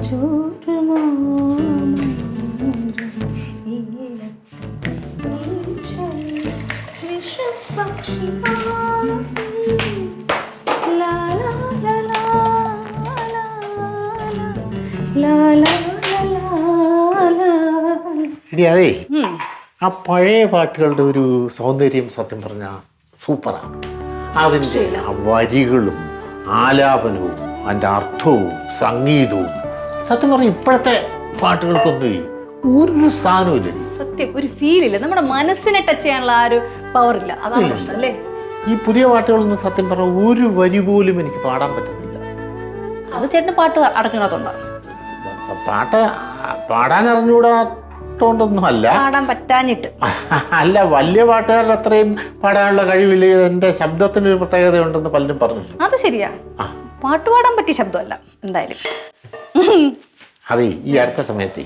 അതെ ആ പഴയ പാട്ടുകളുടെ ഒരു സൗന്ദര്യം സത്യം പറഞ്ഞാൽ സൂപ്പറാണ്. അതിൻ്റെ ആ വരികളും ആലാപനവും അതിൻ്റെ അർത്ഥവും സംഗീതവും സത്യം പറഞ്ഞാൽ ഇപ്പോഴത്തെ പാട്ടുകൾക്കൊന്നും ഒരു സാധനമില്ല. സത്യം ഒരു ഫീൽ ഇല്ല, നമ്മുടെ മനസ്സിനെ ടച്ച് ചെയ്യാനുള്ള ആ ഒരു പവർ ഇല്ല. അതാണ് പ്രശ്നം അല്ലേ? ഈ പുതിയ പാട്ടുകളൊന്നും സത്യം പറഞ്ഞാൽ ഒരു വരി പോലും എനിക്ക് പാടാൻ പറ്റുന്നില്ല. അത് ചേട്ടന് പാട്ട് അടക്കണത്തുണ്ടോ? പാട്ട് പാടാൻ അറിഞ്ഞുകൂടാത്തോണ്ടൊന്നും അല്ല, പാടാൻ പറ്റാഞ്ഞിട്ട് അല്ല. വലിയ പാട്ടുകാരുടെ അത്രയും പാടാനുള്ള കഴിവില്ല. എൻ്റെ ശബ്ദത്തിനൊരു പ്രത്യേകത ഉണ്ടെന്ന് പലരും പറഞ്ഞു. അത് ശരിയാ, പാട്ട് പാടാൻ പറ്റിയ ശബ്ദമല്ല എന്തായാലും. അതെ, ഈ അടുത്ത സമയത്ത്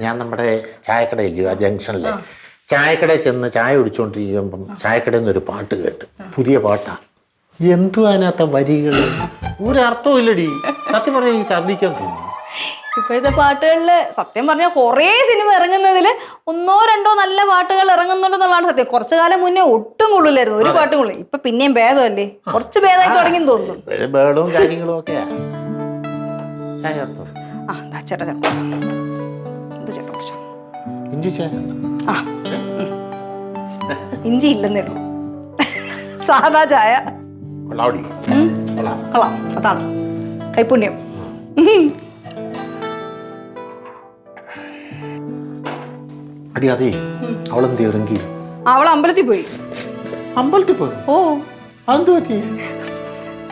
ഞാൻ നമ്മുടെ ചായക്കടയിൽ ആ ജംഗ്ഷനിൽ ചായക്കടയിൽ ചെന്ന് ചായ കുടിച്ചുകൊണ്ടിരിക്കുമ്പം ചായക്കടയിൽ നിന്നൊരു പാട്ട് കേട്ട്, പുതിയ പാട്ടാ. എന്തു അതിനകത്ത വരികൾ ഒരർത്ഥവും ഇല്ലടി. സത്യം പറഞ്ഞാൽ എനിക്ക് ഛർദ്ദിക്കാൻ തോന്നുന്നു. ഇപ്പോഴത്തെ പാട്ടുകളിൽ സത്യം പറഞ്ഞാൽ കുറേ സിനിമ ഇറങ്ങുന്നതിൽ ഒന്നോ രണ്ടോ നല്ല പാട്ടുകൾ ഇറങ്ങുന്നുണ്ടെന്നുള്ളതാണ് സത്യം. കുറച്ചു കാലം മുന്നേ ഒട്ടും കൊള്ളില്ലായിരുന്നു, ഒരു പാട്ടും കൊള്ളു. ഇപ്പൊ പിന്നെയും ഭേദമല്ലേ, കുറച്ച് ഭേദമായി തുടങ്ങി തോന്നുന്നു. ബഹളവും കാര്യങ്ങളും ഒക്കെയാ. ചായ ചേർത്തോ? ആ ചേട്ടാ ചേട്ടാ ഇത് ചേട്ടാ കുടിച്ചോ. ഇഞ്ചി ചായ? ആ ഇഞ്ചി ഇല്ലെന്നേ ഉള്ളൂ, സാധാ ചായ. കൊള്ളാം, അതാണ് കൈപുണ്യം. അടി അതെ, അവളെന്ത് ഇറങ്ങി? അവൾ അമ്പലത്തിൽ പോയി. അമ്പലത്തിൽ പോയി? ഓ, അതെന്ത് പറ്റി?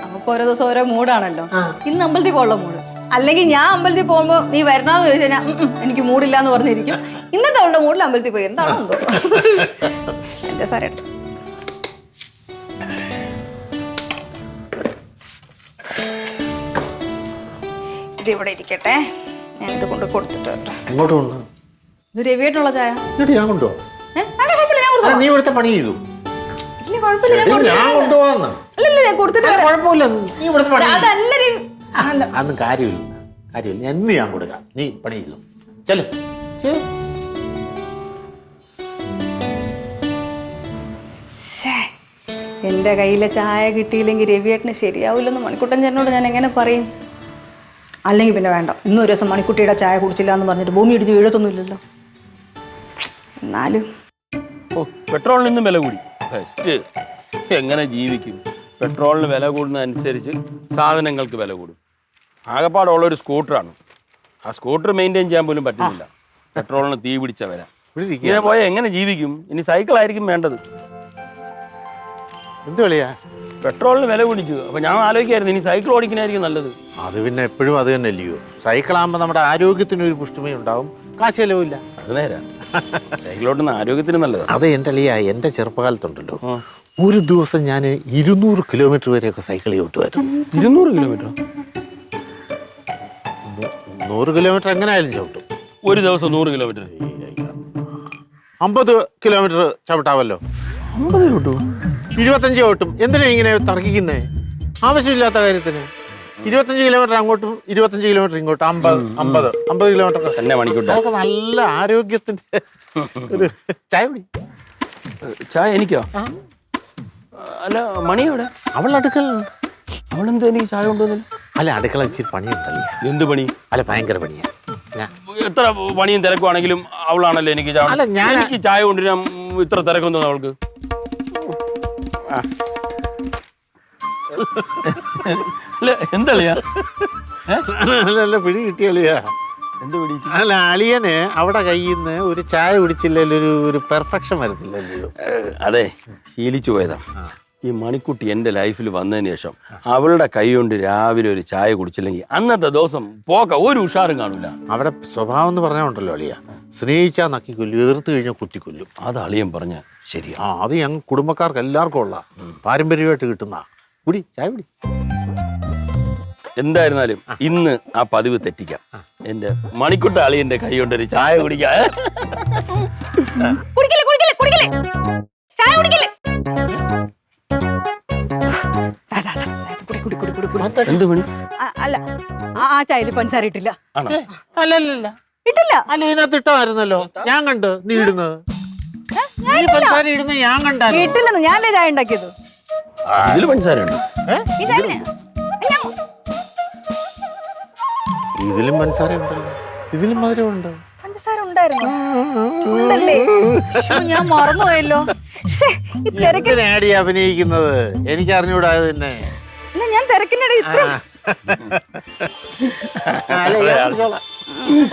നമുക്ക് ഓരോ ദിവസം ഓരോ മൂഡാണല്ലോ. ഇന്ന് അമ്പലത്തിൽ പോകാനുള്ള മൂഡ്. അല്ലെങ്കിൽ ഞാൻ അമ്പലത്തിൽ പോകുമ്പോ നീ വരണമെന്ന് ചോദിച്ചു കഴിഞ്ഞാൽ എനിക്ക് മൂഡില്ല എന്ന് പറഞ്ഞിരിക്കും. ഇന്നത്തെ അവളുടെ മൂഡിൽ അമ്പലത്തിൽ പോയി. എന്താണോ എന്തോ. എന്റെ സാറേ ഇത് ഇവിടെ ഇരിക്കട്ടെ, ഞാൻ ഇത് കൊണ്ട് കൊടുത്തിട്ട് കേട്ടോ. എങ്ങോട്ട് കൊണ്ട്? ഇത് രവിയായിട്ടുള്ള ചായ. ഞാൻ കൊണ്ടുപോ. നീ ഇവിടുത്തെ പണി ചെയ്തു. അതൊന്നും കാര്യമില്ല, എന്ന് ഞാൻ കൊടുക്കാം. നീ പണി ചെയ്തു. ചെല്. എന്റെ കയ്യിലെ ചായ കിട്ടിയില്ലെങ്കിൽ രവിയേട്ടന് ശരിയാവില്ലെന്ന് മണിക്കുട്ടൻ ചേട്ടനോട് ഞാൻ എങ്ങനെ പറയും? അല്ലെങ്കിൽ പിന്നെ വേണ്ട, ഇന്നൊരു ദിവസം മണിക്കുട്ടിയുടെ ചായ കുടിച്ചില്ല എന്ന് പറഞ്ഞിട്ട് ഭൂമി ഇടിഞ്ഞ് വീഴത്തൊന്നുമില്ലല്ലോ. എന്നാലും പെട്രോളിന് ഇന്നും വില കൂടി. ഫസ്റ്റ് എങ്ങനെ ജീവിക്കും? പെട്രോളിന് വില കൂടുന്നതനുസരിച്ച് സാധനങ്ങൾക്ക് വില കൂടും. ആകെപ്പാടുള്ളൊരു സ്കൂട്ടറാണ്. ആ സ്കൂട്ടർ മെയിൻറ്റെയിൻ ചെയ്യാൻ പോലും പറ്റുന്നില്ല, പെട്രോളിന് തീ പിടിച്ച വില. ഇങ്ങനെ പോയാൽ എങ്ങനെ ജീവിക്കും? ഇനി സൈക്കിളായിരിക്കും വേണ്ടത്. എന്ത് വിലയാ? പെട്രോളിന് വില പിടിച്ചു. അപ്പോൾ ഞാൻ ആലോചിക്കായിരുന്നു ഇനി സൈക്കിൾ ഓടിക്കുന്നതായിരിക്കും നല്ലത്. അത് പിന്നെ എപ്പോഴും അത് തന്നെ അല്ലയോ. സൈക്കിളാകുമ്പോൾ നമ്മുടെ ആരോഗ്യത്തിനൊരു പുഷ്ടിമയും ഉണ്ടാവും, കാശ് ചെലവില്ല. അത് നേരാ, സൈക്കിളോട്ടുന്ന ആരോഗ്യത്തിന് നല്ലത്. അത് എൻ്റെ അളിയാ, എൻ്റെ ചെറുപ്പകാലത്തുണ്ടല്ലോ ഒരു ദിവസം ഞാൻ 200 കിലോമീറ്റർ വരെയൊക്കെ സൈക്കിൾ ചവിട്ടുമായിരുന്നു. 200 കിലോമീറ്റർ? 100 കിലോമീറ്റർ എങ്ങനെയായാലും ചവിട്ടും. ഒരു ദിവസം 100 കിലോമീറ്റർ? 50 കിലോമീറ്റർ ചവിട്ടാവല്ലോ. 50 ചവിട്ടും? 25 ചവിട്ടും. എന്തിനാ ഇങ്ങനെ തർക്കിക്കുന്നേ? ആവശ്യമില്ലാത്ത കാര്യത്തിന്. 25 കിലോമീറ്റർ അങ്ങോട്ടും 25 കിലോമീറ്റർ ഇങ്ങോട്ടും. 50 കിലോമീറ്റർ തന്നെ മണിക്കൂട്ട. അതൊക്കെ നല്ല ആരോഗ്യത്തിന്റെ ഒരു ചായ കുടി. ചായ എനിക്കോ? അല്ല, മണി എവിടെ? അവൾ അടുക്കള. അവളെന്തോ എനിക്ക് ചായ കൊണ്ടുവന്നില്ല. അല്ല, അടുക്കള ഇച്ചിരി പണിയുണ്ടല്ലേ. എന്ത് പണി? അല്ല, ഭയങ്കര പണിയാ. എത്ര പണിയും തിരക്കുവാണെങ്കിലും അവളാണല്ലോ എനിക്ക് ചായ. അല്ല, എനിക്ക് ചായ കൊണ്ടുവരാൻ ഇത്ര തിരക്കൊന്നും അവൾക്ക്. അല്ല, എന്തളിയാ? നല്ല പിടി കിട്ടിയളിയാ. എന്ത് പിടി? അല്ല, അളിയന് അവിടെ കയ്യിൽ നിന്ന് ഒരു ചായ കുടിച്ചില്ലല്ലോ ഒരു പെർഫെക്ഷൻ വരത്തില്ലല്ലോ. അതെ, ശീലിച്ചു പോയതാ. ഈ മണിക്കുട്ടി എൻ്റെ ലൈഫിൽ വന്നതിന് ശേഷം അവളുടെ കൈ കൊണ്ട് രാവിലെ ഒരു ചായ കുടിച്ചില്ലെങ്കിൽ അന്നത്തെ ദിവസം ഒരു ഉഷാറും കാണൂല. അവിടെ സ്വഭാവം എന്ന് പറഞ്ഞുണ്ടല്ലോ അളിയ, സ്നേഹിച്ചാൽ നക്കിക്കൊല്ലും, എതിർത്ത് കഴിഞ്ഞാൽ കുത്തിക്കൊല്ലും. അത് അളിയൻ പറഞ്ഞ ശരിയാ. അത് ഞങ്ങൾ കുടുംബക്കാർക്ക് എല്ലാവർക്കും ഉള്ള പാരമ്പര്യമായിട്ട് കിട്ടുന്ന കുടി, ചായ കുടി. എന്തായിരുന്നാലും ഇന്ന് ആ പതിവ് തെറ്റിക്കാം. എൻ്റെ മണിക്കുട്ട അളിയൻ്റെ കൈ കൊണ്ടൊരു ചായ കുടിക്കാം. എന്ത് പണി? അല്ല ആ ചായയിൽ പഞ്ചസാര ഇട്ടില്ല. ആണോ? അല്ലല്ല ഇട്ടില്ല. അല്ല ഇതിനകത്ത് ഇട്ടമായിരുന്നല്ലോ, ഞാൻ കണ്ട് നീ ഇടുന്നത്. നീ പഞ്ചസാര ഇടുന്നത് ഞാൻ കണ്ടായിരുന്നു. ഇട്ടില്ലെന്ന് ഞാനല്ലേ ചായ ഉണ്ടാക്കിയത്. ഇതിൽ പഞ്ചസാര ഉണ്ട്. ഈ ചായയില് ഇതിലും പഞ്ചസാര ഉണ്ടല്ലോ, ഇതിലും മധുരമുണ്ട്. പഞ്ചസാര ഉണ്ടായിരുന്നു. ഉണ്ടല്ലേ? ഞാൻ മറന്നുപോയല്ലോ. ഈ തിരക്ക് ആടി അഭിനയിക്കുന്നത് എനിക്ക് അറിഞ്ഞുകൂടാതെ തന്നെ. ഞാൻ തിരക്കിനിടെ ഇത്ര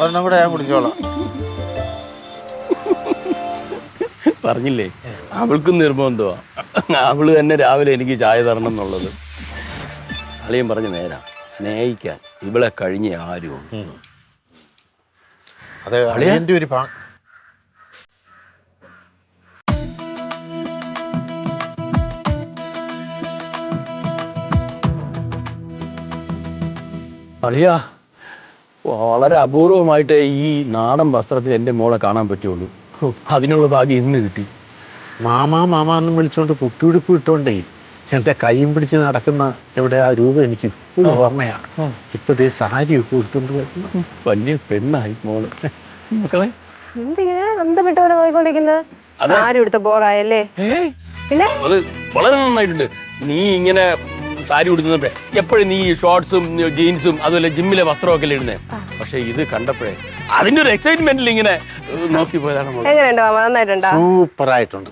ഒരെണ്ണം കൂടെ ഞാൻ കുടിച്ചോളാം. പറഞ്ഞില്ലേ, അവൾക്കും നിർബന്ധമാ. അവള് തന്നെ രാവിലെ എനിക്ക് ചായ തരണം എന്നുള്ളത്. അളിയൻ പറഞ്ഞ നേരാ, സ്നേഹിക്കാൻ ഇവളെ കഴിഞ്ഞ ആരും. അത് അളിയന്റെ ഒരു അളിയ വളരെ അപൂർവമായിട്ട് ഈ നാടൻ വസ്ത്രത്തിൽ എൻ്റെ മോളെ കാണാൻ പറ്റുള്ളൂ. അതിനുള്ള ഭാഗ്യം ഇന്ന് കിട്ടി. മാമ എന്നും വിളിച്ചോണ്ട് കുട്ടിയുടുപ്പ് ഇട്ടോണ്ടേ എന്റെ കൈയും പിടിച്ച് നടക്കുന്ന എവിടെ ആ രൂപം എനിക്ക് ഇപ്പോഴും ഓർമ്മയാണ്. ഇപ്പൊ ഇതേ സാരി ഒക്കെ എടുത്തോണ്ട് വരുന്നു. വലിയ പെണ്ണായി മോള്. മക്കളെ എന്തിങ്ങനെ ബന്ധപ്പെട്ട് പോലെ പോയിക്കൊണ്ടിരിക്കുന്നത്? സാരി എടുത്ത ബോറായല്ലേ? പിന്നെ അത് വളരെ നന്നായിട്ടുണ്ട്. നീ ഇങ്ങനെ സാരി ഉടുക്കുന്നപ്പോഴേ എപ്പോഴും നീ ഷോർട്സും ജീൻസും അതുപോലെ ജിമ്മിലെ വസ്ത്രമൊക്കെ ഇടുന്നേ. പക്ഷെ ഇത് കണ്ടപ്പോഴേ അതിന്റെ ഒരു എക്സൈറ്റ്മെന്റിൽ ഇങ്ങനെ നോക്കി പോയതാണ്. എങ്ങനെയുണ്ടോ മാമ? നന്നായിട്ടുണ്ടോ? സൂപ്പർ ആയിട്ടുണ്ട്.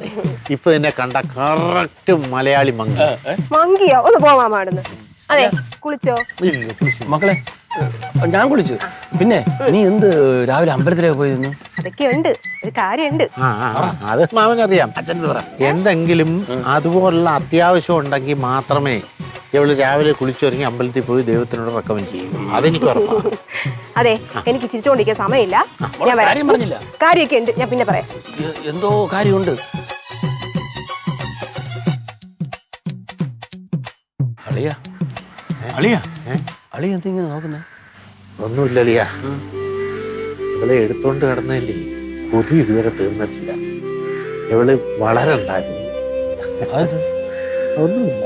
ഇപ്പൊ ഇതിനെ കണ്ട കറക്റ്റ് മലയാളി മങ്കി. മങ്കിയോ? ഒന്ന് പോ മാമ അടുന്ന്. അതെ, കുളിച്ചോ? മക്കളെ ഞാൻ കുളിച്ചു. പിന്നെ നീ എന്ത് രാവിലെ അമ്പലത്തിലേക്ക് പോയിരുന്നു? അതൊക്കെ ഉണ്ട്, ഒരു കാര്യമുണ്ട്. അത് മാവനറിയാം. എന്തെങ്കിലും അതുപോലുള്ള അത്യാവശ്യം ഉണ്ടെങ്കിൽ മാത്രമേ ഇവള് രാവിലെ കുളിച്ചൊരുങ്ങി അമ്പലത്തിൽ പോയി ദൈവത്തിനോട് റെക്കമെൻഡ് ചെയ്യും. അതെനിക്ക് ഉറപ്പാണ്. അതെ, എനിക്ക് ചിരിച്ചോണ്ടിരിക്കാൻ സമയമില്ല. ഞാൻ കാര്യം പറഞ്ഞില്ല. കാര്യമൊക്കെ ഉണ്ട്, ഞാൻ പിന്നെ പറയാം. എന്തോ കാര്യമുണ്ട്. അളിയ അളിയ അളിയ എന്തിങ്ങനെ നോക്കുന്നേ? ഒന്നുമില്ല അളിയ, ഇവളെ എടുത്തോണ്ട് കിടന്നതിന്റെ കൊതി ഇതുവരെ തീർന്നിട്ടില്ല. ഇവള് വളരണ്ടായിരുന്നു. അത് ഒന്നുമില്ല.